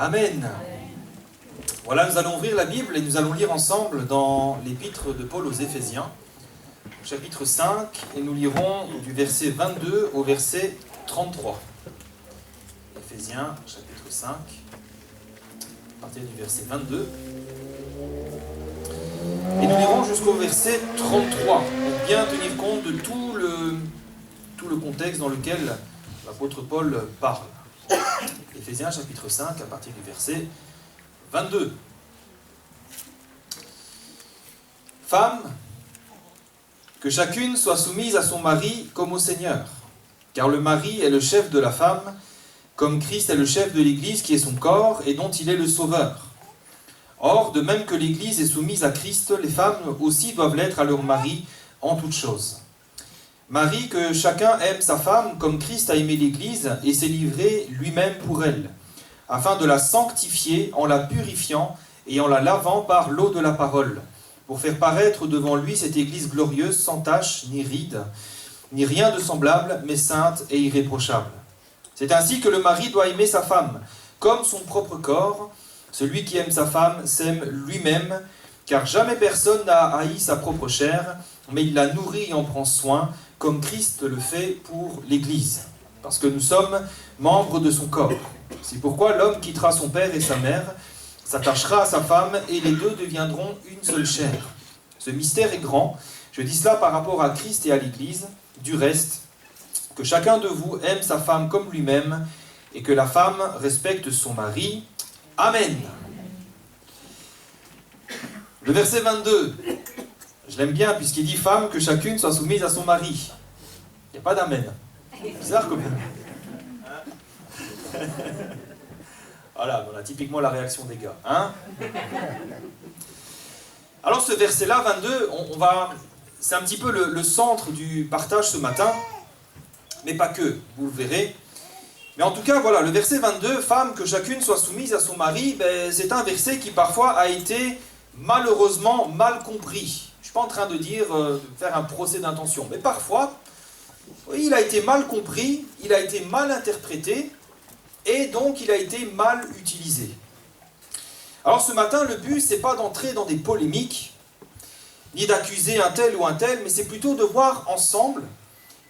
Amen. Voilà, nous allons ouvrir la Bible et nous allons lire ensemble dans l'épître de Paul aux Éphésiens, chapitre 5, et nous lirons du verset 22 au verset 33. Éphésiens, chapitre 5, à partir du verset 22. Et nous lirons jusqu'au verset 33, pour bien tenir compte de tout le contexte dans lequel l'apôtre Paul parle. Éphésiens, chapitre 5, à partir du verset 22. Femmes, que chacune soit soumise à son mari comme au Seigneur, car le mari est le chef de la femme, comme Christ est le chef de l'Église qui est son corps et dont il est le sauveur. Or, de même que l'Église est soumise à Christ, les femmes aussi doivent l'être à leur mari en toutes choses. Mari, que chacun aime sa femme comme Christ a aimé l'Église et s'est livré lui-même pour elle, afin de la sanctifier en la purifiant et en la lavant par l'eau de la parole, pour faire paraître devant lui cette Église glorieuse, sans tache, ni ride, ni rien de semblable, mais sainte et irréprochable. C'est ainsi que le mari doit aimer sa femme, comme son propre corps. Celui qui aime sa femme s'aime lui-même, car jamais personne n'a haï sa propre chair, mais il la nourrit et en prend soin, comme Christ le fait pour l'Église, parce que nous sommes membres de son corps. C'est pourquoi l'homme quittera son père et sa mère, s'attachera à sa femme, et les deux deviendront une seule chair. Ce mystère est grand. Je dis cela par rapport à Christ et à l'Église. Du reste, que chacun de vous aime sa femme comme lui-même, et que la femme respecte son mari. Amen. Le verset 22, je l'aime bien puisqu'il dit « Femme, que chacune soit soumise à son mari ». Il n'y a pas d'amen. Bizarre quand même. Voilà, on a typiquement la réaction des gars. Hein? Alors ce verset-là, 22, c'est un petit peu le centre du partage ce matin, mais pas que, vous le verrez. Mais en tout cas, voilà, le verset 22, « Femme, que chacune soit soumise à son mari », c'est un verset qui parfois a été malheureusement mal compris. Je ne suis pas en train de dire, de faire un procès d'intention, mais parfois, oui, il a été mal compris, il a été mal interprété, et donc il a été mal utilisé. Alors ce matin, le but, c'est pas d'entrer dans des polémiques, ni d'accuser un tel ou un tel, mais c'est plutôt de voir ensemble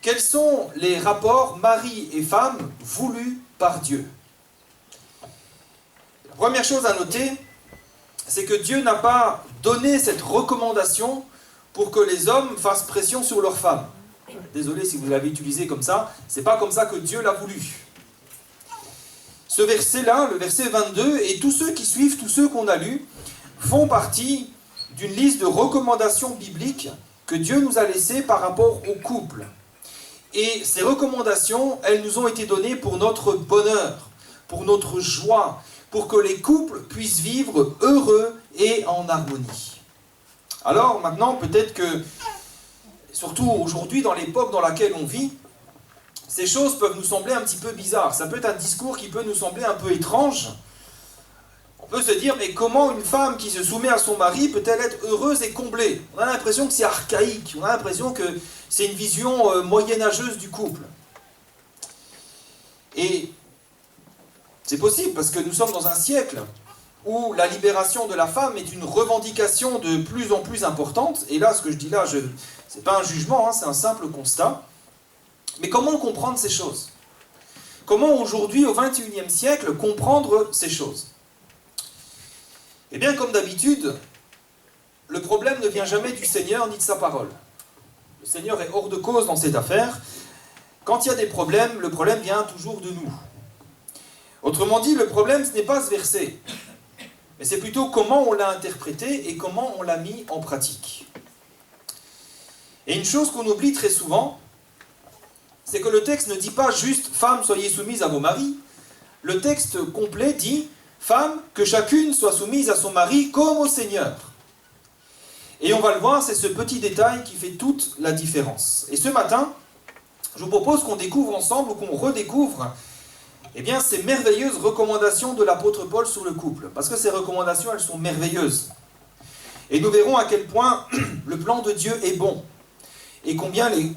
quels sont les rapports mari et femme voulus par Dieu. La première chose à noter, c'est que Dieu n'a pas donné cette recommandation pour que les hommes fassent pression sur leurs femmes. Désolé si vous l'avez utilisé comme ça, c'est pas comme ça que Dieu l'a voulu. Ce verset-là, le verset 22, et tous ceux qui suivent, tous ceux qu'on a lus, font partie d'une liste de recommandations bibliques que Dieu nous a laissées par rapport au couple. Et ces recommandations, elles nous ont été données pour notre bonheur, pour notre joie, pour que les couples puissent vivre heureux et en harmonie. Alors maintenant, peut-être que, surtout aujourd'hui, dans l'époque dans laquelle on vit, ces choses peuvent nous sembler un petit peu bizarres. Ça peut être un discours qui peut nous sembler un peu étrange. On peut se dire, mais comment une femme qui se soumet à son mari peut-elle être heureuse et comblée? On a l'impression que c'est archaïque, on a l'impression que c'est une vision moyenâgeuse du couple. Et c'est possible, parce que nous sommes dans un siècle où la libération de la femme est une revendication de plus en plus importante. Et là, ce que je dis là, ce n'est pas un jugement, c'est un simple constat. Mais comment comprendre ces choses? Comment aujourd'hui, au XXIe siècle, comprendre ces choses? Eh bien, comme d'habitude, le problème ne vient jamais du Seigneur ni de sa parole. Le Seigneur est hors de cause dans cette affaire. Quand il y a des problèmes, le problème vient toujours de nous. Autrement dit, le problème, ce n'est pas ce verset, mais c'est plutôt comment on l'a interprété et comment on l'a mis en pratique. Et une chose qu'on oublie très souvent, c'est que le texte ne dit pas juste « Femmes, soyez soumises à vos maris ». Le texte complet dit « Femmes, que chacune soit soumise à son mari comme au Seigneur ». Et on va le voir, c'est ce petit détail qui fait toute la différence. Et ce matin, je vous propose qu'on découvre ensemble, ou qu'on redécouvre, ces merveilleuses recommandations de l'apôtre Paul sur le couple. Parce que ces recommandations, elles sont merveilleuses. Et nous verrons à quel point le plan de Dieu est bon. Et combien les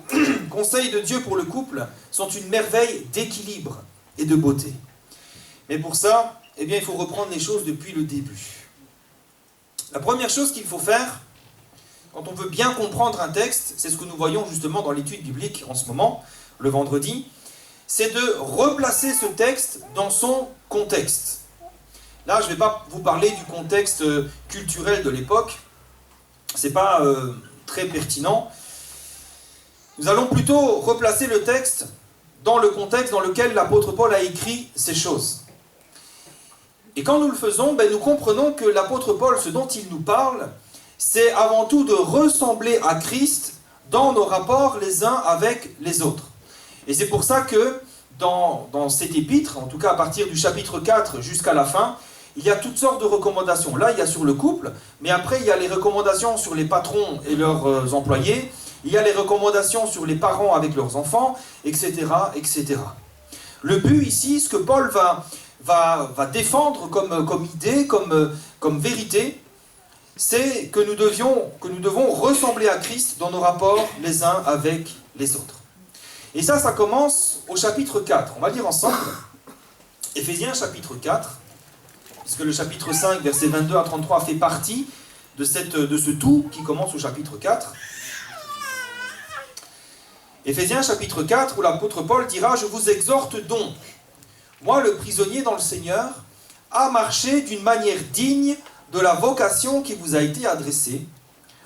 conseils de Dieu pour le couple sont une merveille d'équilibre et de beauté. Mais pour ça, eh bien il faut reprendre les choses depuis le début. La première chose qu'il faut faire, quand on veut bien comprendre un texte, c'est ce que nous voyons justement dans l'étude biblique en ce moment, le vendredi, c'est de replacer ce texte dans son contexte. Là, je ne vais pas vous parler du contexte culturel de l'époque, ce n'est pas très pertinent. Nous allons plutôt replacer le texte dans le contexte dans lequel l'apôtre Paul a écrit ces choses. Et quand nous le faisons, nous comprenons que l'apôtre Paul, ce dont il nous parle, c'est avant tout de ressembler à Christ dans nos rapports les uns avec les autres. Et c'est pour ça que dans cet épître, en tout cas à partir du chapitre 4 jusqu'à la fin, il y a toutes sortes de recommandations. Là, il y a sur le couple, mais après, il y a les recommandations sur les patrons et leurs employés, il y a les recommandations sur les parents avec leurs enfants, etc., etc. Le but ici, ce que Paul va défendre comme idée, comme vérité, c'est que nous devons ressembler à Christ dans nos rapports les uns avec les autres. Et ça commence au chapitre 4. On va lire ensemble Éphésiens chapitre 4, puisque le chapitre 5, versets 22 à 33 fait partie de ce tout qui commence au chapitre 4. Éphésiens chapitre 4, où l'apôtre Paul dira « Je vous exhorte donc, moi le prisonnier dans le Seigneur, à marcher d'une manière digne de la vocation qui vous a été adressée,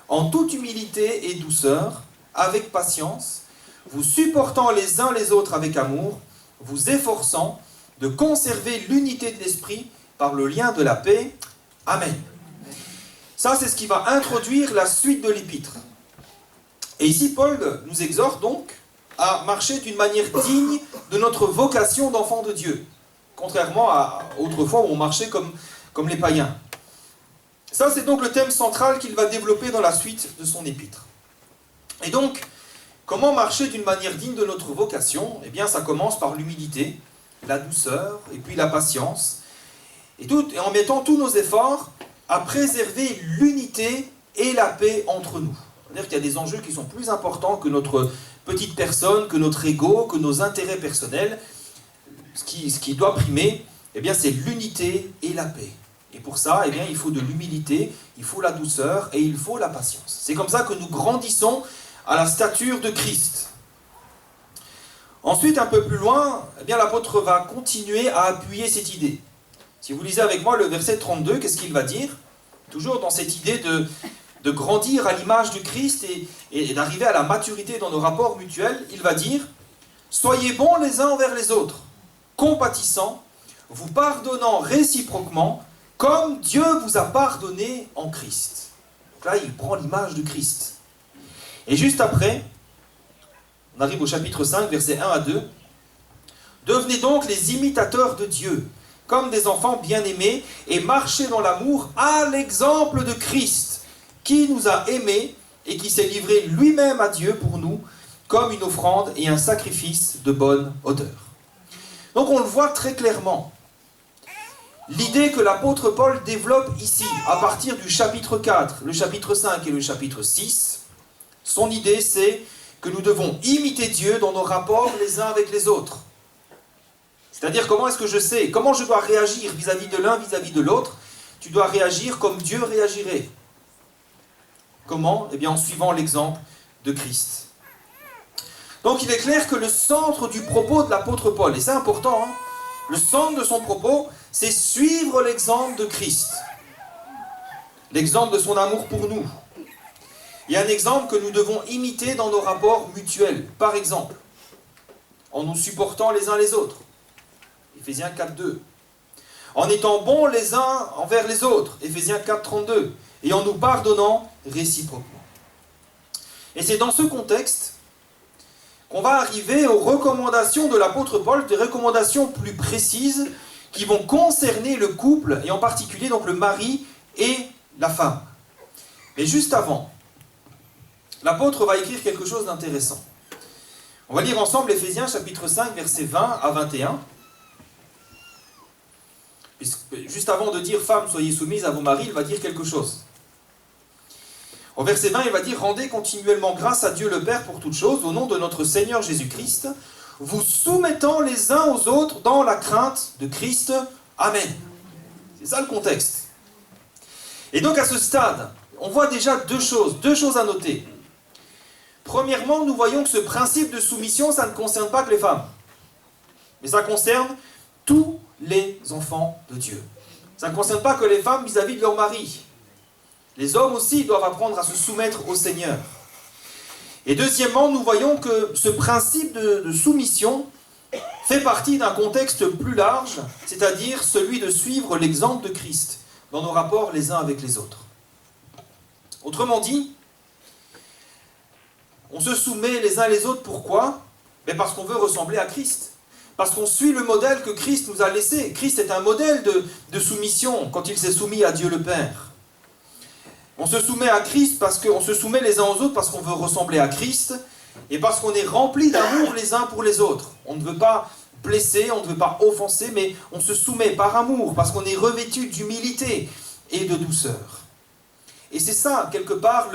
en toute humilité et douceur, avec patience, vous supportant les uns les autres avec amour, vous efforçant de conserver l'unité de l'esprit par le lien de la paix. Amen. » Ça, c'est ce qui va introduire la suite de l'épître. Et ici, Paul nous exhorte donc à marcher d'une manière digne de notre vocation d'enfant de Dieu, contrairement à autrefois où on marchait comme les païens. Ça, c'est donc le thème central qu'il va développer dans la suite de son épître. Et donc, comment marcher d'une manière digne de notre vocation ? Eh bien, ça commence par l'humilité, la douceur, et puis la patience, et en mettant tous nos efforts à préserver l'unité et la paix entre nous. C'est-à-dire qu'il y a des enjeux qui sont plus importants que notre petite personne, que notre ego, que nos intérêts personnels. Ce qui doit primer, eh bien, c'est l'unité et la paix. Et pour ça, eh bien, il faut de l'humilité, il faut la douceur et il faut la patience. C'est comme ça que nous grandissons à la stature de Christ. Ensuite, un peu plus loin, eh bien, l'apôtre va continuer à appuyer cette idée. Si vous lisez avec moi le verset 32, qu'est-ce qu'il va dire ? Toujours dans cette idée de grandir à l'image de Christ et d'arriver à la maturité dans nos rapports mutuels, il va dire « Soyez bons les uns envers les autres, compatissants, vous pardonnant réciproquement, comme Dieu vous a pardonné en Christ. » Donc là, il prend l'image de Christ. Et juste après, on arrive au chapitre 5, versets 1 à 2. « Devenez donc les imitateurs de Dieu, comme des enfants bien-aimés, et marchez dans l'amour à l'exemple de Christ, qui nous a aimés et qui s'est livré lui-même à Dieu pour nous, comme une offrande et un sacrifice de bonne odeur. » Donc on le voit très clairement. L'idée que l'apôtre Paul développe ici, à partir du chapitre 4, le chapitre 5 et le chapitre 6, son idée c'est que nous devons imiter Dieu dans nos rapports les uns avec les autres. C'est-à-dire, comment est-ce que je sais, comment je dois réagir vis-à-vis de l'un, vis-à-vis de l'autre? Tu dois réagir comme Dieu réagirait. Comment? Eh bien, en suivant l'exemple de Christ. Donc, il est clair que le centre du propos de l'apôtre Paul, et c'est important, le centre de son propos, c'est suivre l'exemple de Christ. L'exemple de son amour pour nous. Il y a un exemple que nous devons imiter dans nos rapports mutuels. Par exemple, en nous supportant les uns les autres. Éphésiens 4, 2. En étant bons les uns envers les autres. Éphésiens 4, 32. Et en nous pardonnant réciproquement. Et c'est dans ce contexte qu'on va arriver aux recommandations de l'apôtre Paul, des recommandations plus précises qui vont concerner le couple, et en particulier donc le mari et la femme. Mais juste avant, l'apôtre va écrire quelque chose d'intéressant. On va lire ensemble Éphésiens chapitre 5, versets 20 à 21. Juste avant de dire « Femmes, soyez soumises à vos maris », il va dire quelque chose. Au verset 20, il va dire « Rendez continuellement grâce à Dieu le Père pour toutes choses, au nom de notre Seigneur Jésus-Christ, vous soumettant les uns aux autres dans la crainte de Christ. Amen. » C'est ça le contexte. Et donc à ce stade, on voit déjà deux choses à noter. Premièrement, nous voyons que ce principe de soumission, ça ne concerne pas que les femmes. Mais ça concerne tous les enfants de Dieu. Ça ne concerne pas que les femmes vis-à-vis de leur mari. Les hommes aussi doivent apprendre à se soumettre au Seigneur. Et deuxièmement, nous voyons que ce principe de soumission fait partie d'un contexte plus large, c'est-à-dire celui de suivre l'exemple de Christ dans nos rapports les uns avec les autres. Autrement dit, on se soumet les uns les autres, pourquoi? Mais parce qu'on veut ressembler à Christ. Parce qu'on suit le modèle que Christ nous a laissé. Christ est un modèle de soumission quand il s'est soumis à Dieu le Père. On se soumet à Christ parce qu'on se soumet les uns aux autres parce qu'on veut ressembler à Christ et parce qu'on est rempli d'amour les uns pour les autres. On ne veut pas blesser, on ne veut pas offenser, mais on se soumet par amour parce qu'on est revêtu d'humilité et de douceur. Et c'est ça, quelque part,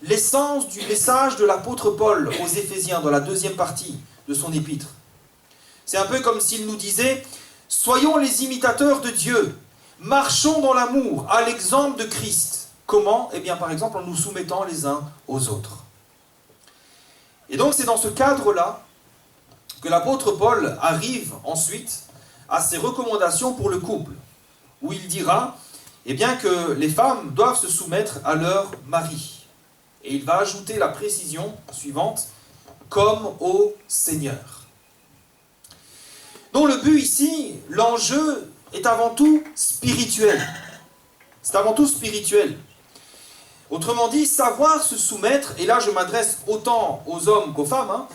l'essence du message de l'apôtre Paul aux Éphésiens, dans la deuxième partie de son épître. C'est un peu comme s'il nous disait « Soyons les imitateurs de Dieu, marchons dans l'amour, à l'exemple de Christ. » Comment? Eh bien, par exemple, en nous soumettant les uns aux autres. Et donc, c'est dans ce cadre-là que l'apôtre Paul arrive ensuite à ses recommandations pour le couple, où il dira eh bien, que les femmes doivent se soumettre à leur mari. Et il va ajouter la précision suivante, comme au Seigneur. Donc le but ici, l'enjeu est avant tout spirituel. C'est avant tout spirituel. Autrement dit, savoir se soumettre, et là je m'adresse autant aux hommes qu'aux femmes,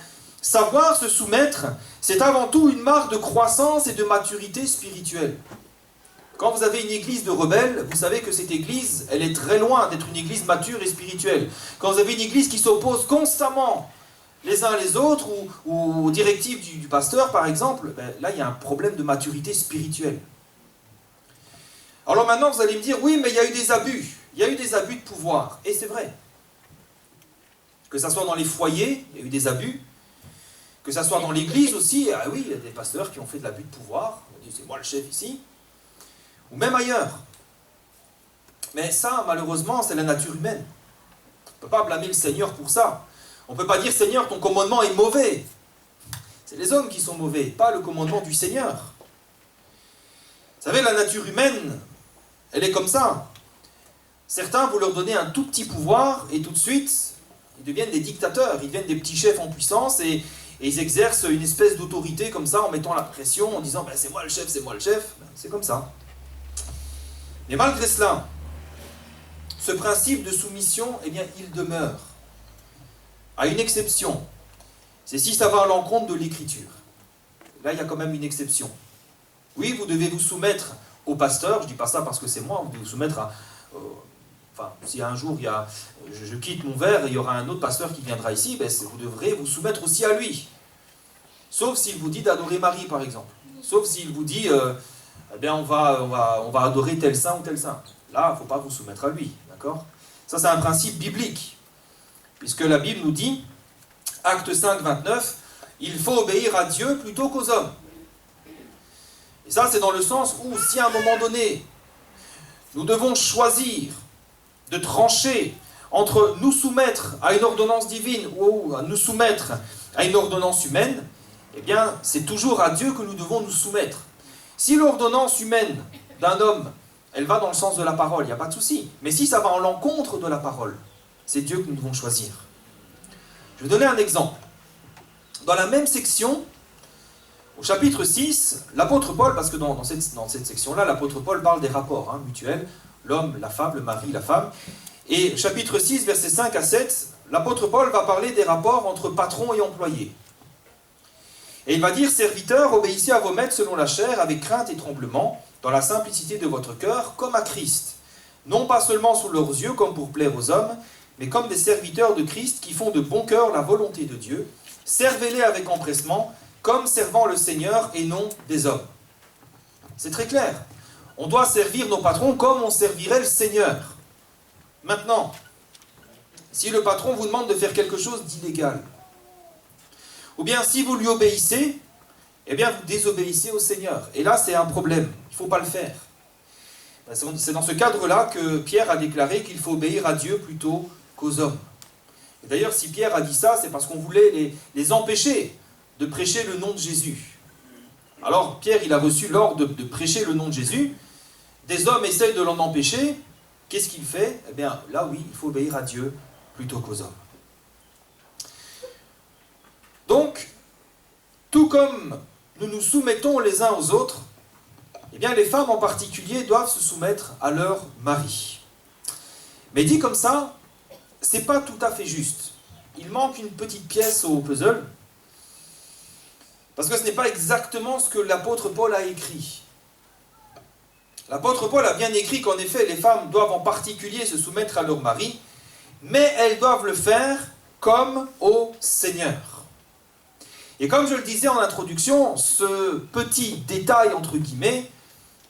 savoir se soumettre, c'est avant tout une marque de croissance et de maturité spirituelle. Quand vous avez une église de rebelles, vous savez que cette église, elle est très loin d'être une église mature et spirituelle. Quand vous avez une église qui s'oppose constamment les uns les autres, ou aux directives du pasteur par exemple, là il y a un problème de maturité spirituelle. Alors maintenant vous allez me dire, oui mais il y a eu des abus. Il y a eu des abus de pouvoir, et c'est vrai. Que ce soit dans les foyers, il y a eu des abus. Que ce soit dans l'église aussi, ah oui, il y a des pasteurs qui ont fait de l'abus de pouvoir. On dit, c'est moi le chef ici. Ou même ailleurs. Mais ça, malheureusement, c'est la nature humaine. On ne peut pas blâmer le Seigneur pour ça. On ne peut pas dire, Seigneur, ton commandement est mauvais. C'est les hommes qui sont mauvais, pas le commandement du Seigneur. Vous savez, la nature humaine, elle est comme ça. Certains, vous leur donnez un tout petit pouvoir et tout de suite, ils deviennent des dictateurs, ils deviennent des petits chefs en puissance et ils exercent une espèce d'autorité comme ça en mettant la pression, en disant ben, c'est moi le chef, c'est comme ça. Mais malgré cela, ce principe de soumission, eh bien, il demeure. À une exception, c'est si ça va à l'encontre de l'Écriture. Là, il y a quand même une exception. Oui, vous devez vous soumettre au pasteur, je ne dis pas ça parce que c'est moi, vous devez vous soumettre à... Enfin, si un jour je quitte mon verre et il y aura un autre pasteur qui viendra ici, ben vous devrez vous soumettre aussi à lui. Sauf s'il vous dit d'adorer Marie, par exemple. Sauf s'il vous dit, eh bien, on va adorer tel saint ou tel saint. Là, il ne faut pas vous soumettre à lui, d'accord? Ça, c'est un principe biblique. Puisque la Bible nous dit, Acte 5, 29, il faut obéir à Dieu plutôt qu'aux hommes. Et ça, c'est dans le sens où, si à un moment donné, nous devons choisir de trancher entre nous soumettre à une ordonnance divine ou nous soumettre à une ordonnance humaine, eh bien, c'est toujours à Dieu que nous devons nous soumettre. Si l'ordonnance humaine d'un homme, elle va dans le sens de la parole, il n'y a pas de souci. Mais si ça va en l'encontre de la parole, c'est Dieu que nous devons choisir. Je vais donner un exemple. Dans la même section, au chapitre 6, l'apôtre Paul, parce que dans cette section-là, l'apôtre Paul parle des rapports mutuels, l'homme, la femme, le mari, la femme. Et chapitre 6, versets 5 à 7, l'apôtre Paul va parler des rapports entre patron et employé. Et il va dire, serviteurs, obéissez à vos maîtres selon la chair, avec crainte et tremblement, dans la simplicité de votre cœur, comme à Christ. Non pas seulement sous leurs yeux, comme pour plaire aux hommes, mais comme des serviteurs de Christ qui font de bon cœur la volonté de Dieu. Servez-les avec empressement, comme servant le Seigneur et non des hommes. C'est très clair. On doit servir nos patrons comme on servirait le Seigneur. Maintenant, si le patron vous demande de faire quelque chose d'illégal, ou bien si vous lui obéissez, eh bien vous désobéissez au Seigneur. Et là, c'est un problème. Il ne faut pas le faire. C'est dans ce cadre-là que Pierre a déclaré qu'il faut obéir à Dieu plutôt qu'aux hommes. Et d'ailleurs, si Pierre a dit ça, c'est parce qu'on voulait les empêcher de prêcher le nom de Jésus. Alors, Pierre, il a reçu l'ordre de prêcher le nom de Jésus. Des hommes essayent de l'en empêcher. Qu'est-ce qu'il fait? Eh bien, là, oui, il faut obéir à Dieu plutôt qu'aux hommes. Donc, tout comme nous nous soumettons les uns aux autres, eh bien, les femmes en particulier doivent se soumettre à leur mari. Mais dit comme ça, c'est pas tout à fait juste. Il manque une petite pièce au puzzle, parce que ce n'est pas exactement ce que l'apôtre Paul a écrit. L'apôtre Paul a bien écrit qu'en effet, les femmes doivent en particulier se soumettre à leur mari, mais elles doivent le faire comme au Seigneur. Et comme je le disais en introduction, ce petit détail, entre guillemets,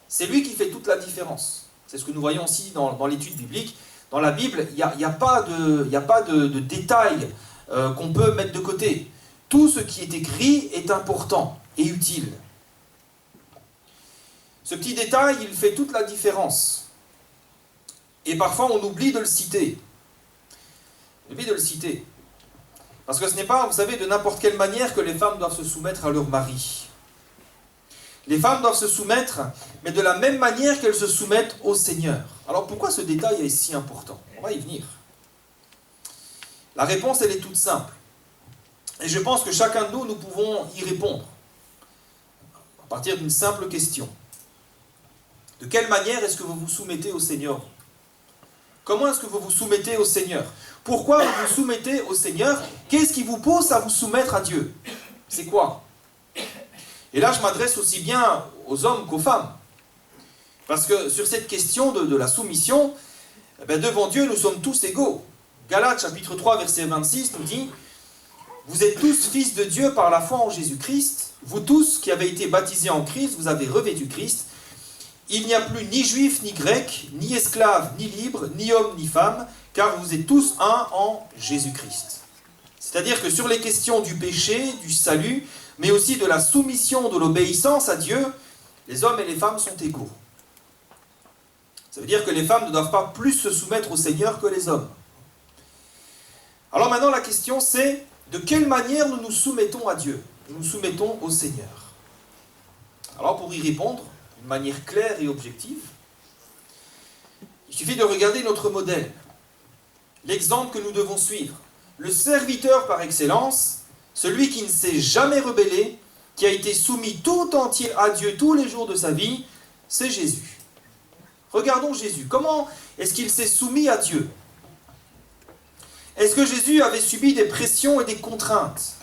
c'est lui qui fait toute la différence. C'est ce que nous voyons aussi dans l'étude biblique. Dans la Bible, il n'y a pas de détail qu'on peut mettre de côté. Tout ce qui est écrit est important et utile. Ce petit détail, il fait toute la différence. Et parfois, on oublie de le citer. On oublie de le citer. Parce que ce n'est pas, vous savez, de n'importe quelle manière que les femmes doivent se soumettre à leur mari. Les femmes doivent se soumettre, mais de la même manière qu'elles se soumettent au Seigneur. Alors pourquoi ce détail est si important? On va y venir. La réponse, elle est toute simple. Et je pense que chacun de nous, nous pouvons y répondre. À partir d'une simple question. De quelle manière est-ce que vous vous soumettez au Seigneur? Comment est-ce que vous vous soumettez au Seigneur? Pourquoi vous vous soumettez au Seigneur? Qu'est-ce qui vous pousse à vous soumettre à Dieu? C'est quoi? Et là, je m'adresse aussi bien aux hommes qu'aux femmes. Parce que sur cette question de la soumission, eh bien, devant Dieu, nous sommes tous égaux. Galates, chapitre 3, verset 26, nous dit « Vous êtes tous fils de Dieu par la foi en Jésus-Christ. Vous tous qui avez été baptisés en Christ, vous avez revêtu Christ. Il n'y a plus ni juif, ni grec, ni esclave, ni libre, ni homme, ni femme, car vous êtes tous un en Jésus-Christ. » C'est-à-dire que sur les questions du péché, du salut, mais aussi de la soumission, de l'obéissance à Dieu, les hommes et les femmes sont égaux. Ça veut dire que les femmes ne doivent pas plus se soumettre au Seigneur que les hommes. Alors maintenant, la question c'est, de quelle manière nous nous soumettons à Dieu? Nous nous soumettons au Seigneur. Alors pour y répondre, d'une manière claire et objective, il suffit de regarder notre modèle, l'exemple que nous devons suivre. Le serviteur par excellence, celui qui ne s'est jamais rebellé, qui a été soumis tout entier à Dieu tous les jours de sa vie, c'est Jésus. Regardons Jésus. Comment est-ce qu'il s'est soumis à Dieu? Est-ce que Jésus avait subi des pressions et des contraintes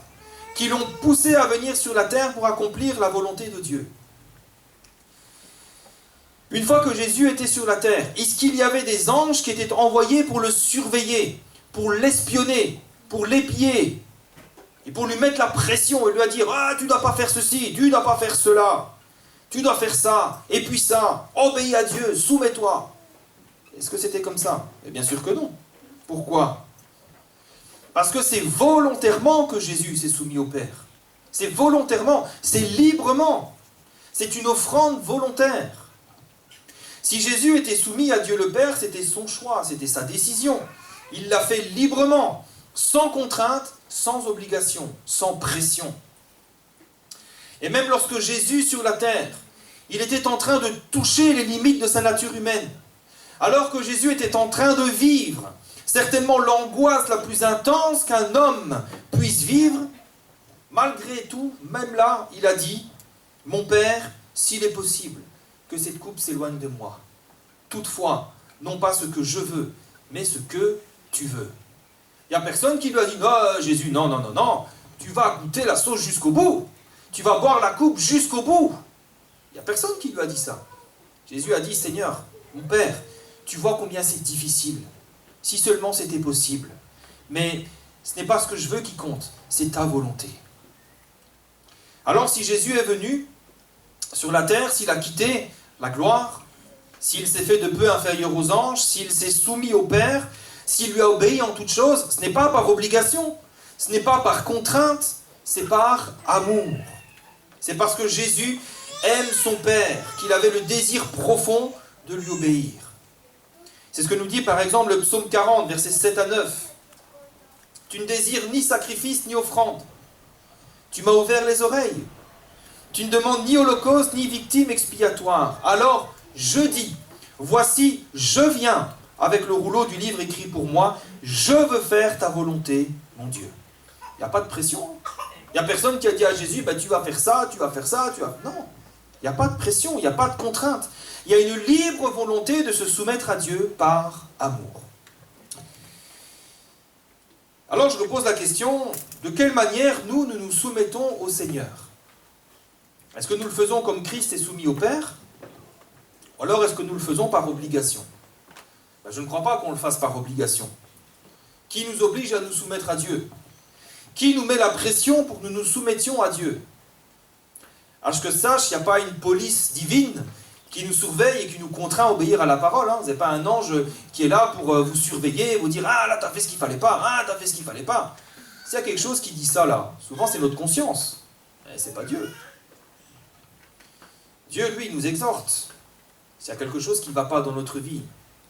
qui l'ont poussé à venir sur la terre pour accomplir la volonté de Dieu? Une fois que Jésus était sur la terre, est-ce qu'il y avait des anges qui étaient envoyés pour le surveiller, pour l'espionner, pour l'épier, et pour lui mettre la pression et lui dire « Ah, tu ne dois pas faire ceci, tu ne dois pas faire cela, tu dois faire ça, et puis ça, obéis à Dieu, soumets-toi ». Est-ce que c'était comme ça? Et bien sûr que non. Pourquoi? Parce que c'est volontairement que Jésus s'est soumis au Père. C'est volontairement, c'est librement. C'est une offrande volontaire. Si Jésus était soumis à Dieu le Père, c'était son choix, c'était sa décision. Il l'a fait librement, sans contrainte, sans obligation, sans pression. Et même lorsque Jésus, sur la terre, il était en train de toucher les limites de sa nature humaine, alors que Jésus était en train de vivre certainement l'angoisse la plus intense qu'un homme puisse vivre, malgré tout, même là, il a dit « Mon Père, s'il est possible, que cette coupe s'éloigne de moi. Toutefois, non pas ce que je veux, mais ce que tu veux. » Il n'y a personne qui lui a dit « Non, Jésus, non, non, non, non, tu vas goûter la sauce jusqu'au bout. Tu vas boire la coupe jusqu'au bout. » Il n'y a personne qui lui a dit ça. Jésus a dit « Seigneur, mon Père, tu vois combien c'est difficile. Si seulement c'était possible. Mais ce n'est pas ce que je veux qui compte, c'est ta volonté. » Alors si Jésus est venu sur la terre, s'il a quitté la gloire, s'il s'est fait de peu inférieur aux anges, s'il s'est soumis au Père, s'il lui a obéi en toutes choses, ce n'est pas par obligation, ce n'est pas par contrainte, c'est par amour. C'est parce que Jésus aime son Père, qu'il avait le désir profond de lui obéir. C'est ce que nous dit par exemple le psaume 40, versets 7 à 9. Tu ne désires ni sacrifice ni offrande. Tu m'as ouvert les oreilles. Tu ne demandes ni holocauste ni victime expiatoire. Alors je dis, voici, je viens avec le rouleau du livre écrit pour moi. Je veux faire ta volonté, mon Dieu. Il n'y a pas de pression. Il n'y a personne qui a dit à Jésus, tu vas faire ça, tu vas faire ça, tu vas... Non, il n'y a pas de pression, il n'y a pas de contrainte. Il y a une libre volonté de se soumettre à Dieu par amour. Alors je repose la question, de quelle manière nous nous soumettons au Seigneur? Est-ce que nous le faisons comme Christ est soumis au Père? Ou alors est-ce que nous le faisons par obligation? Je ne crois pas qu'on le fasse par obligation. Qui nous oblige à nous soumettre à Dieu? Qui nous met la pression pour que nous nous soumettions à Dieu? À ce que je sache, il n'y a pas une police divine qui nous surveille et qui nous contraint à obéir à la parole. Vous n'avez pas un ange qui est là pour vous surveiller, vous dire « Ah, là, tu as fait ce qu'il ne fallait pas, ah, tu as fait ce qu'il ne fallait pas. » S'il y a quelque chose qui dit ça, là, souvent c'est notre conscience. Mais ce n'est pas Dieu. Dieu, lui, nous exhorte. S'il y a quelque chose qui ne va pas dans notre vie,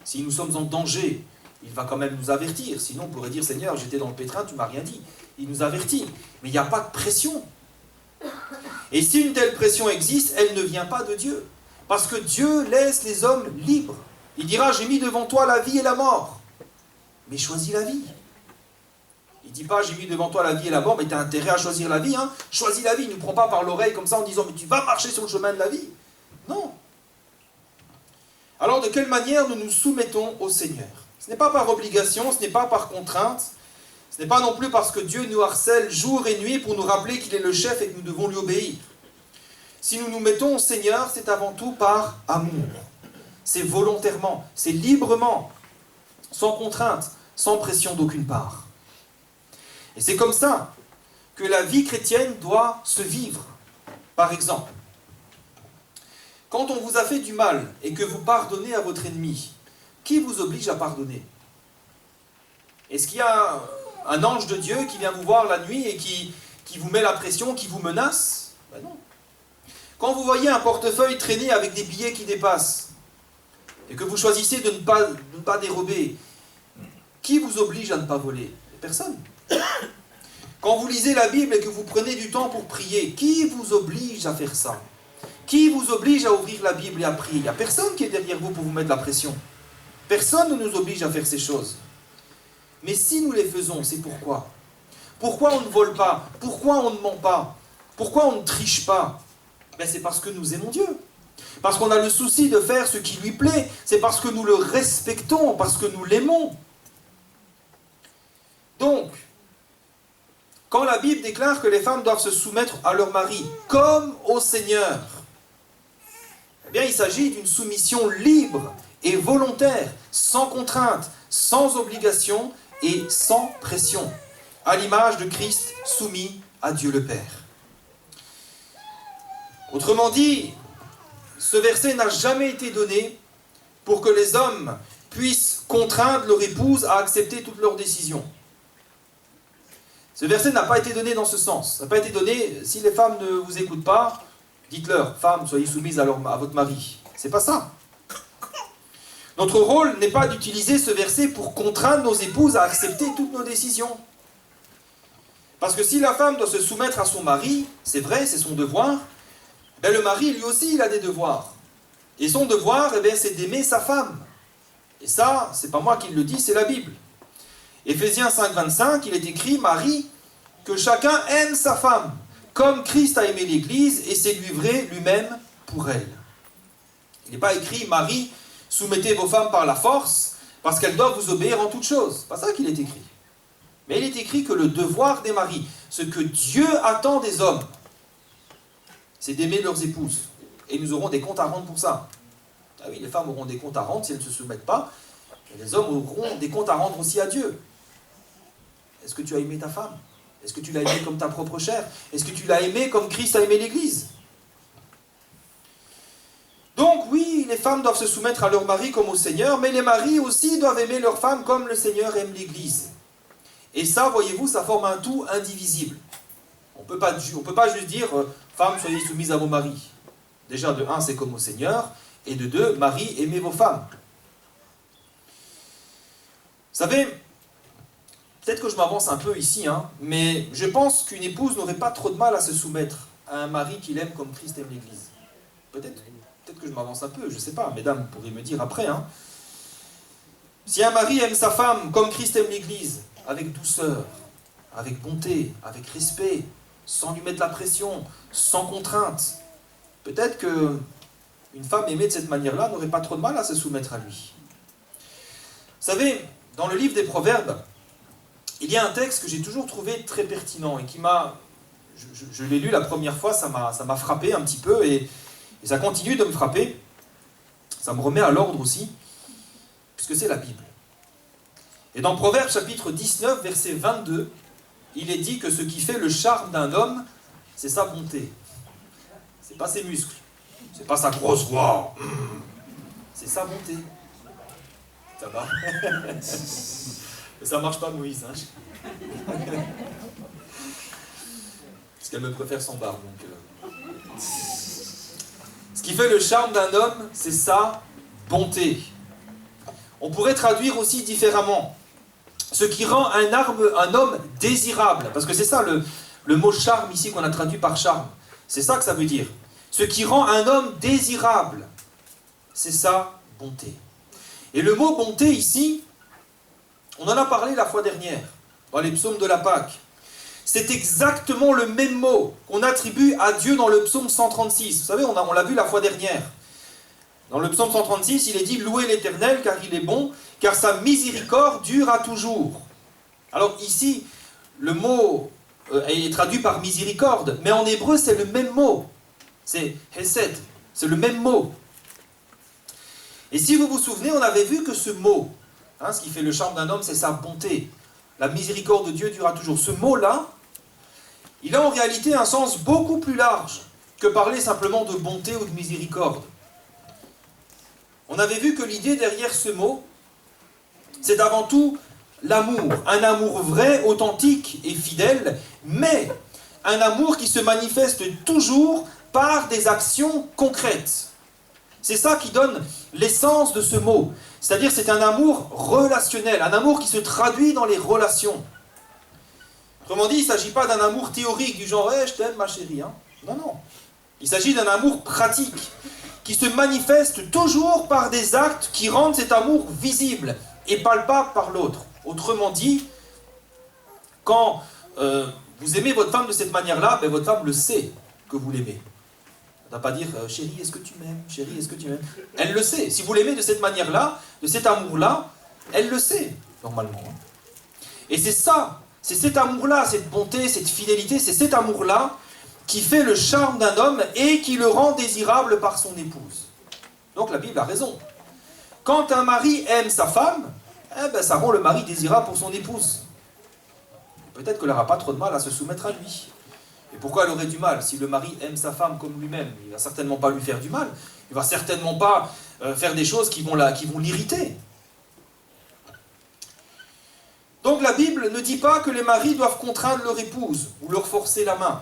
si nous sommes en danger, il va quand même nous avertir. Sinon, on pourrait dire « Seigneur, j'étais dans le pétrin, tu ne m'as rien dit. » Il nous avertit. Mais il n'y a pas de pression. Et si une telle pression existe, elle ne vient pas de Dieu. Parce que Dieu laisse les hommes libres. Il dira, j'ai mis devant toi la vie et la mort. Mais choisis la vie. Il ne dit pas, j'ai mis devant toi la vie et la mort, mais tu as intérêt à choisir la vie. Choisis la vie. Il ne nous prend pas par l'oreille comme ça en disant, mais tu vas marcher sur le chemin de la vie. Non. Alors de quelle manière nous nous soumettons au Seigneur? Ce n'est pas par obligation, ce n'est pas par contrainte. Ce n'est pas non plus parce que Dieu nous harcèle jour et nuit pour nous rappeler qu'il est le chef et que nous devons lui obéir. Si nous nous mettons au Seigneur, c'est avant tout par amour. C'est volontairement, c'est librement, sans contrainte, sans pression d'aucune part. Et c'est comme ça que la vie chrétienne doit se vivre. Par exemple, quand on vous a fait du mal et que vous pardonnez à votre ennemi, qui vous oblige à pardonner? Est-ce qu'il y a un ange de Dieu qui vient vous voir la nuit et qui vous met la pression, qui vous menace? Ben non. Quand vous voyez un portefeuille traîner avec des billets qui dépassent, et que vous choisissez de ne pas dérober, qui vous oblige à ne pas voler? Personne. Quand vous lisez la Bible et que vous prenez du temps pour prier, qui vous oblige à faire ça? Qui vous oblige à ouvrir la Bible et à prier? Il n'y a personne qui est derrière vous pour vous mettre la pression. Personne ne nous oblige à faire ces choses. Mais si nous les faisons, c'est pourquoi? Pourquoi on ne vole pas? Pourquoi on ne ment pas? Pourquoi on ne triche pas? C'est parce que nous aimons Dieu. Parce qu'on a le souci de faire ce qui lui plaît. C'est parce que nous le respectons, parce que nous l'aimons. Donc, quand la Bible déclare que les femmes doivent se soumettre à leur mari, comme au Seigneur, eh bien, il s'agit d'une soumission libre et volontaire, sans contrainte, sans obligation et sans pression, à l'image de Christ soumis à Dieu le Père. Autrement dit, ce verset n'a jamais été donné pour que les hommes puissent contraindre leur épouse à accepter toutes leurs décisions. Ce verset n'a pas été donné dans ce sens. Ça n'a pas été donné, si les femmes ne vous écoutent pas, dites-leur, femmes, soyez soumises à votre mari. C'est pas ça. Notre rôle n'est pas d'utiliser ce verset pour contraindre nos épouses à accepter toutes nos décisions. Parce que si la femme doit se soumettre à son mari, c'est vrai, c'est son devoir, le mari, lui aussi, il a des devoirs. Et son devoir, c'est d'aimer sa femme. Et ça, c'est pas moi qui le dis, c'est la Bible. Éphésiens 5,25, il est écrit, Marie, que chacun aime sa femme, comme Christ a aimé l'Église et s'est livré lui-même pour elle. Il n'est pas écrit, Marie, soumettez vos femmes par la force, parce qu'elles doivent vous obéir en toutes choses. C'est pas ça qu'il est écrit. Mais il est écrit que le devoir des maris, ce que Dieu attend des hommes, c'est d'aimer leurs épouses. Et nous aurons des comptes à rendre pour ça. Ah oui, les femmes auront des comptes à rendre si elles ne se soumettent pas. Et les hommes auront des comptes à rendre aussi à Dieu. Est-ce que tu as aimé ta femme? Est-ce que tu l'as aimée comme ta propre chair? Est-ce que tu l'as aimée comme Christ a aimé l'Église? Donc oui, les femmes doivent se soumettre à leur mari comme au Seigneur, mais les maris aussi doivent aimer leurs femmes comme le Seigneur aime l'Église. Et ça, voyez-vous, ça forme un tout indivisible. On ne peut pas juste dire « Femmes, soyez soumises à vos maris ». Déjà, de un, c'est comme au Seigneur, Et de deux, mari, aimez vos femmes. Vous savez, peut-être que je m'avance un peu ici, mais je pense qu'une épouse n'aurait pas trop de mal à se soumettre à un mari qu'il aime comme Christ aime l'Église. Peut-être que je m'avance un peu, je ne sais pas, mesdames, vous pourrez me dire après. Si un mari aime sa femme comme Christ aime l'Église, avec douceur, avec bonté, avec respect, sans lui mettre la pression, sans contrainte, peut-être qu'une femme aimée de cette manière-là n'aurait pas trop de mal à se soumettre à lui. Vous savez, dans le livre des Proverbes, il y a un texte que j'ai toujours trouvé très pertinent et qui m'a... Je l'ai lu la première fois, ça m'a frappé un petit peu et ça continue de me frapper. Ça me remet à l'ordre aussi, puisque c'est la Bible. Et dans Proverbes chapitre 19, verset 22, il est dit que ce qui fait le charme d'un homme, c'est sa bonté. C'est pas ses muscles, c'est pas sa grosse voix, c'est sa bonté. Ça va? Ça marche pas, Moïse. Parce qu'elle me préfère sans barbe. Ce qui fait le charme d'un homme, c'est sa bonté. On pourrait traduire aussi différemment. Ce qui rend un homme désirable. Parce que c'est ça le mot charme ici qu'on a traduit par charme. C'est ça que ça veut dire. Ce qui rend un homme désirable, c'est sa bonté. Et le mot bonté ici, on en a parlé la fois dernière, dans les psaumes de la Pâque. C'est exactement le même mot qu'on attribue à Dieu dans le psaume 136. Vous savez, on l'a vu la fois dernière. Dans le psaume 136, il est dit « Louez l'Éternel, car il est bon, car sa miséricorde dure à toujours. » Alors ici, le mot est traduit par miséricorde, mais en hébreu, c'est le même mot. C'est hesed, c'est le même mot. Et si vous vous souvenez, on avait vu que ce mot, ce qui fait le charme d'un homme, c'est sa bonté. La miséricorde de Dieu durera toujours. Ce mot-là, il a en réalité un sens beaucoup plus large que parler simplement de bonté ou de miséricorde. On avait vu que l'idée derrière ce mot, c'est avant tout l'amour. Un amour vrai, authentique et fidèle, mais un amour qui se manifeste toujours par des actions concrètes. C'est ça qui donne l'essence de ce mot. C'est-à-dire c'est un amour relationnel, un amour qui se traduit dans les relations. Autrement dit, il ne s'agit pas d'un amour théorique du genre hey, « je t'aime ma chérie ». Non, non. Il s'agit d'un amour pratique qui se manifeste toujours par des actes qui rendent cet amour visible et palpable par l'autre. Autrement dit, quand vous aimez votre femme de cette manière-là, votre femme le sait que vous l'aimez. Elle ne va pas dire « chérie, est-ce que tu m'aimes ? Chérie, est-ce que tu m'aimes ?» Elle le sait. Si vous l'aimez de cette manière-là, de cet amour-là, elle le sait, normalement. Et c'est ça, c'est cet amour-là, cette bonté, cette fidélité, c'est cet amour-là qui fait le charme d'un homme et qui le rend désirable par son épouse. Donc la Bible a raison. Quand un mari aime sa femme, ça rend le mari désirable pour son épouse. Peut-être qu'elle n'aura pas trop de mal à se soumettre à lui. Et pourquoi elle aurait du mal? Si le mari aime sa femme comme lui-même, il ne va certainement pas lui faire du mal. Il ne va certainement pas faire des choses qui vont l'irriter. Donc la Bible ne dit pas que les maris doivent contraindre leur épouse ou leur forcer la main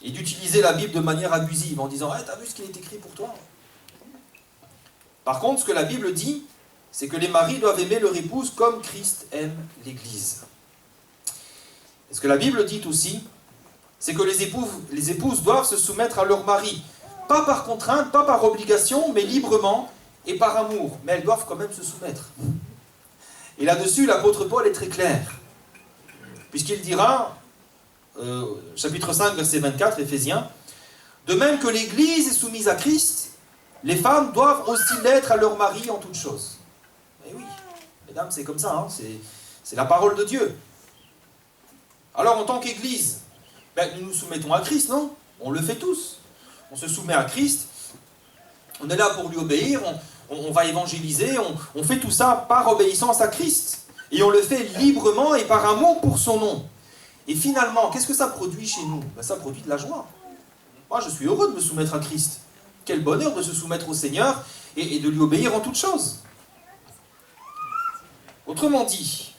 et d'utiliser la Bible de manière abusive en disant hey, « t'as vu ce qu'il est écrit pour toi ?» Par contre, ce que la Bible dit, c'est que les maris doivent aimer leur épouse comme Christ aime l'Église. Et ce que la Bible dit aussi, c'est que les épouses doivent se soumettre à leur mari. Pas par contrainte, pas par obligation, mais librement et par amour. Mais elles doivent quand même se soumettre. Et là-dessus, l'apôtre Paul est très clair. Puisqu'il dira, chapitre 5, verset 24, Éphésiens, « De même que l'Église est soumise à Christ, les femmes doivent aussi l'être à leur mari en toutes choses. » Et oui, mesdames, c'est comme ça, c'est la parole de Dieu. Alors, en tant qu'Église, nous nous soumettons à Christ, non? On le fait tous. On se soumet à Christ, on est là pour lui obéir, on va évangéliser, on fait tout ça par obéissance à Christ. Et on le fait librement et par amour pour son nom. Et finalement, qu'est-ce que ça produit chez nous? Ça produit de la joie. Moi, je suis heureux de me soumettre à Christ. Quel bonheur de se soumettre au Seigneur et de lui obéir en toutes choses. Autrement dit,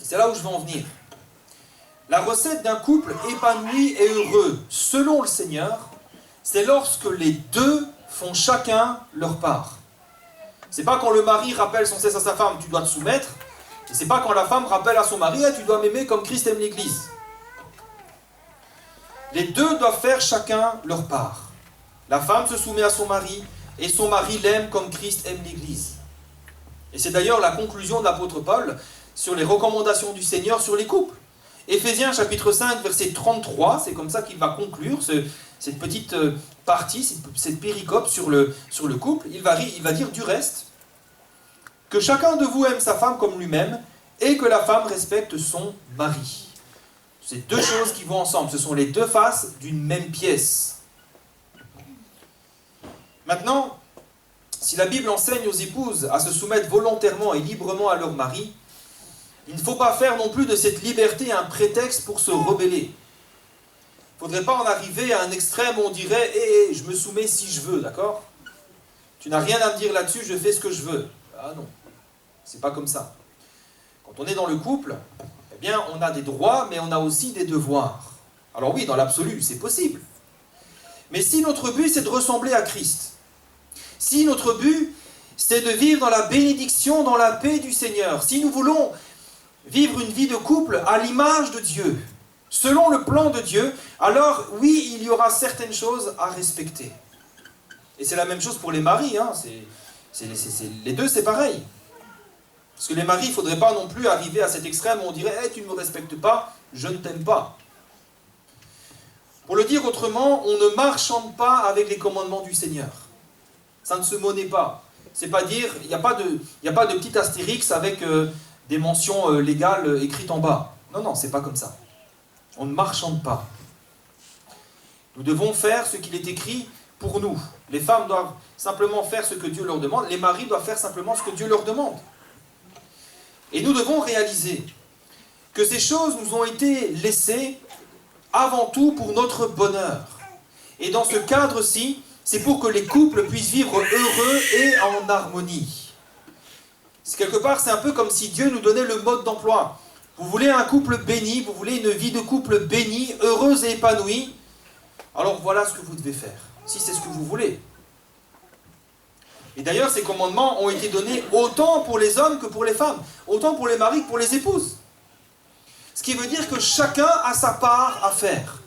c'est là où je veux en venir, la recette d'un couple épanoui et heureux, selon le Seigneur, c'est lorsque les deux font chacun leur part. C'est pas quand le mari rappelle sans cesse à sa femme, tu dois te soumettre, et c'est pas quand la femme rappelle à son mari, tu dois m'aimer comme Christ aime l'Église. Les deux doivent faire chacun leur part. La femme se soumet à son mari, et son mari l'aime comme Christ aime l'Église. Et c'est d'ailleurs la conclusion de l'apôtre Paul sur les recommandations du Seigneur sur les couples. Éphésiens chapitre 5, verset 33, c'est comme ça qu'il va conclure cette petite partie, cette péricope sur le couple. Il va dire du reste que chacun de vous aime sa femme comme lui-même et que la femme respecte son mari. C'est deux choses qui vont ensemble, ce sont les deux faces d'une même pièce. Maintenant, si la Bible enseigne aux épouses à se soumettre volontairement et librement à leur mari, il ne faut pas faire non plus de cette liberté un prétexte pour se rebeller. Il ne faudrait pas en arriver à un extrême où on dirait « je me soumets si je veux, d'accord ? Tu n'as rien à me dire là-dessus, je fais ce que je veux. » Ah non, c'est pas comme ça. Quand on est dans le couple, eh bien, on a des droits, mais on a aussi des devoirs. Alors oui, dans l'absolu, c'est possible. Mais si notre but, c'est de ressembler à Christ, si notre but, c'est de vivre dans la bénédiction, dans la paix du Seigneur, si nous voulons vivre une vie de couple à l'image de Dieu, selon le plan de Dieu, alors oui, il y aura certaines choses à respecter. Et c'est la même chose pour les maris, hein. Les deux c'est pareil. Parce que les maris, il ne faudrait pas non plus arriver à cet extrême où on dirait hey, « tu ne me respectes pas, je ne t'aime pas ». Pour le dire autrement, on ne marchande pas avec les commandements du Seigneur. Ça ne se monnaie pas. C'est pas dire, il n'y a pas de petit astérix avec des mentions légales écrites en bas. Non, non, c'est pas comme ça. On ne marchande pas. Nous devons faire ce qu'il est écrit pour nous. Les femmes doivent simplement faire ce que Dieu leur demande. Les maris doivent faire simplement ce que Dieu leur demande. Et nous devons réaliser que ces choses nous ont été laissées avant tout pour notre bonheur. Et dans ce cadre-ci, c'est pour que les couples puissent vivre heureux et en harmonie. Quelque part, c'est un peu comme si Dieu nous donnait le mode d'emploi. Vous voulez un couple béni, vous voulez une vie de couple bénie, heureuse et épanouie, alors voilà ce que vous devez faire, si c'est ce que vous voulez. Et d'ailleurs, ces commandements ont été donnés autant pour les hommes que pour les femmes, autant pour les maris que pour les épouses. Ce qui veut dire que chacun a sa part à faire.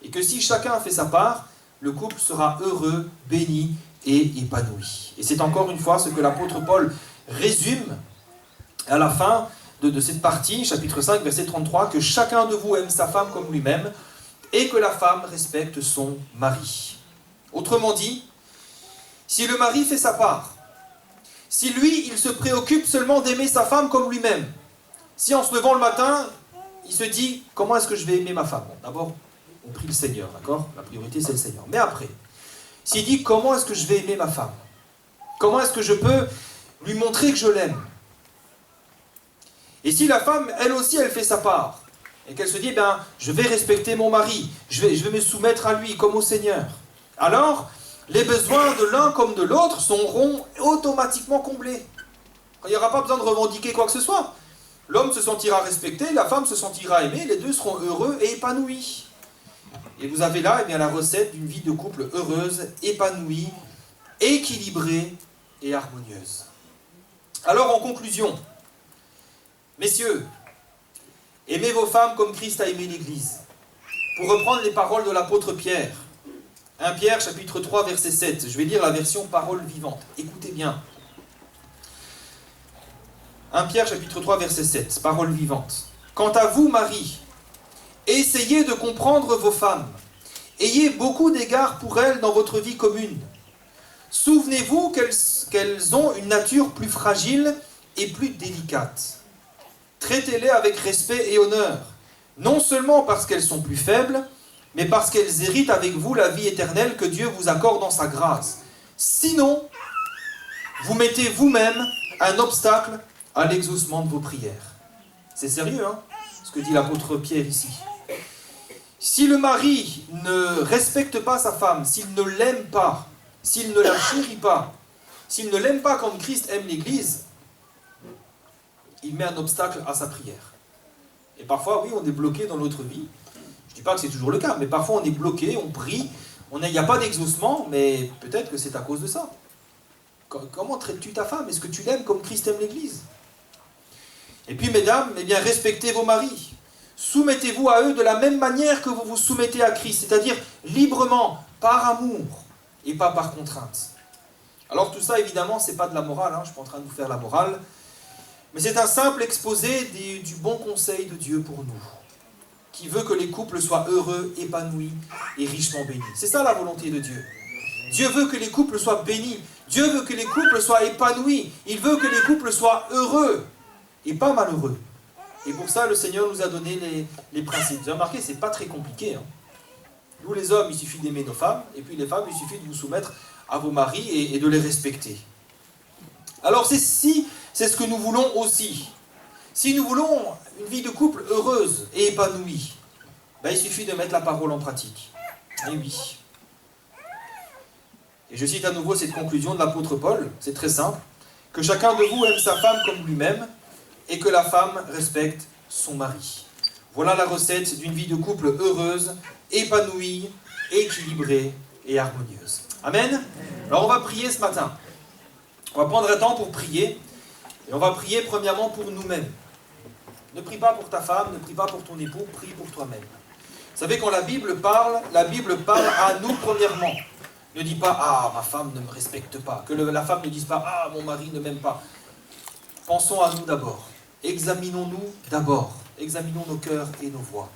Et que si chacun a fait sa part, le couple sera heureux, béni et épanoui. Et c'est encore une fois ce que l'apôtre Paul résume à la fin de cette partie, chapitre 5, verset 33, que chacun de vous aime sa femme comme lui-même et que la femme respecte son mari. Autrement dit, si le mari fait sa part, si lui, il se préoccupe seulement d'aimer sa femme comme lui-même, si en se levant le matin, il se dit « Comment est-ce que je vais aimer ma femme ?» Bon, d'abord, on prie le Seigneur, d'accord ? La priorité, c'est le Seigneur. Mais après, s'il dit « Comment est-ce que je vais aimer ma femme ? Comment est-ce que je peux lui montrer que je l'aime ?» Et si la femme, elle aussi, elle fait sa part, et qu'elle se dit « Je vais respecter mon mari, je vais me soumettre à lui comme au Seigneur. » Alors, les besoins de l'un comme de l'autre seront automatiquement comblés. Il n'y aura pas besoin de revendiquer quoi que ce soit. L'homme se sentira respecté, la femme se sentira aimée, les deux seront heureux et épanouis. Et vous avez là la recette d'une vie de couple heureuse, épanouie, équilibrée et harmonieuse. Alors en conclusion, messieurs, aimez vos femmes comme Christ a aimé l'Église. Pour reprendre les paroles de l'apôtre Pierre, 1 Pierre chapitre 3 verset 7, je vais lire la version parole vivante. Écoutez bien. 1 Pierre chapitre 3 verset 7, parole vivante. Quant à vous, Marie, essayez de comprendre vos femmes. Ayez beaucoup d'égard pour elles dans votre vie commune. Souvenez-vous qu'elles ont une nature plus fragile et plus délicate. Traitez-les avec respect et honneur, non seulement parce qu'elles sont plus faibles, mais parce qu'elles héritent avec vous la vie éternelle que Dieu vous accorde dans sa grâce. Sinon, vous mettez vous-même un obstacle à l'exaucement de vos prières. C'est sérieux, hein, ce que dit l'apôtre Pierre ici. Si le mari ne respecte pas sa femme, s'il ne l'aime pas, s'il ne la chérit pas, s'il ne l'aime pas comme Christ aime l'Église, il met un obstacle à sa prière. Et parfois, oui, on est bloqué dans notre vie. Je ne dis pas que c'est toujours le cas, mais parfois on est bloqué, on prie, Il n'y a pas d'exaucement, mais peut-être que c'est à cause de ça. Comment traites-tu ta femme? Est-ce que tu l'aimes comme Christ aime l'Église? Et puis, mesdames, eh bien, respectez vos maris. Soumettez-vous à eux de la même manière que vous vous soumettez à Christ, c'est-à-dire librement, par amour, et pas par contrainte. Alors tout ça, évidemment, c'est pas de la morale, hein, je ne suis pas en train de vous faire la morale, mais c'est un simple exposé du bon conseil de Dieu pour nous, qui veut que les couples soient heureux, épanouis et richement bénis. C'est ça la volonté de Dieu. Dieu veut que les couples soient bénis, Dieu veut que les couples soient épanouis, il veut que les couples soient heureux et pas malheureux. Et pour ça, le Seigneur nous a donné les principes. Vous avez remarqué, c'est pas très compliqué. Hein. Nous, les hommes, il suffit d'aimer nos femmes, et puis les femmes, il suffit de vous soumettre à vos maris et de les respecter. Alors, c'est ce que nous voulons aussi. Si nous voulons une vie de couple heureuse et épanouie, ben, il suffit de mettre la parole en pratique. Et oui. Et je cite à nouveau cette conclusion de l'apôtre Paul, c'est très simple, que chacun de vous aime sa femme comme lui-même, et que la femme respecte son mari. Voilà la recette d'une vie de couple heureuse, épanouie, équilibrée et harmonieuse. Amen. Alors on va prier ce matin. On va prendre un temps pour prier, et on va prier premièrement pour nous-mêmes. Ne prie pas pour ta femme, ne prie pas pour ton époux, prie pour toi-même. Vous savez, quand la Bible parle à nous premièrement. Ne dis pas « Ah, ma femme ne me respecte pas ». Que la femme ne dise pas « Ah, mon mari ne m'aime pas ». Pensons à nous d'abord. Examinons-nous d'abord. Examinons nos cœurs et nos voix.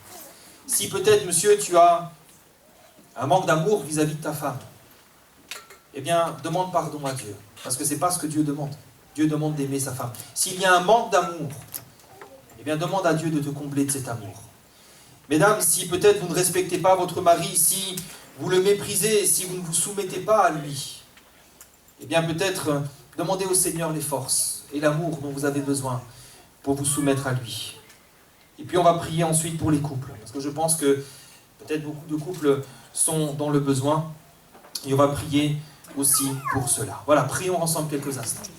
Si peut-être, monsieur, tu as un manque d'amour vis-à-vis de ta femme, eh bien, demande pardon à Dieu. Parce que ce n'est pas ce que Dieu demande. Dieu demande d'aimer sa femme. S'il y a un manque d'amour, eh bien, demande à Dieu de te combler de cet amour. Mesdames, si peut-être vous ne respectez pas votre mari, si vous le méprisez, si vous ne vous soumettez pas à lui, eh bien, peut-être demandez au Seigneur les forces et l'amour dont vous avez besoin pour vous soumettre à lui. Et puis on va prier ensuite pour les couples, parce que je pense que peut-être beaucoup de couples sont dans le besoin, et on va prier aussi pour cela. Voilà, prions ensemble quelques instants.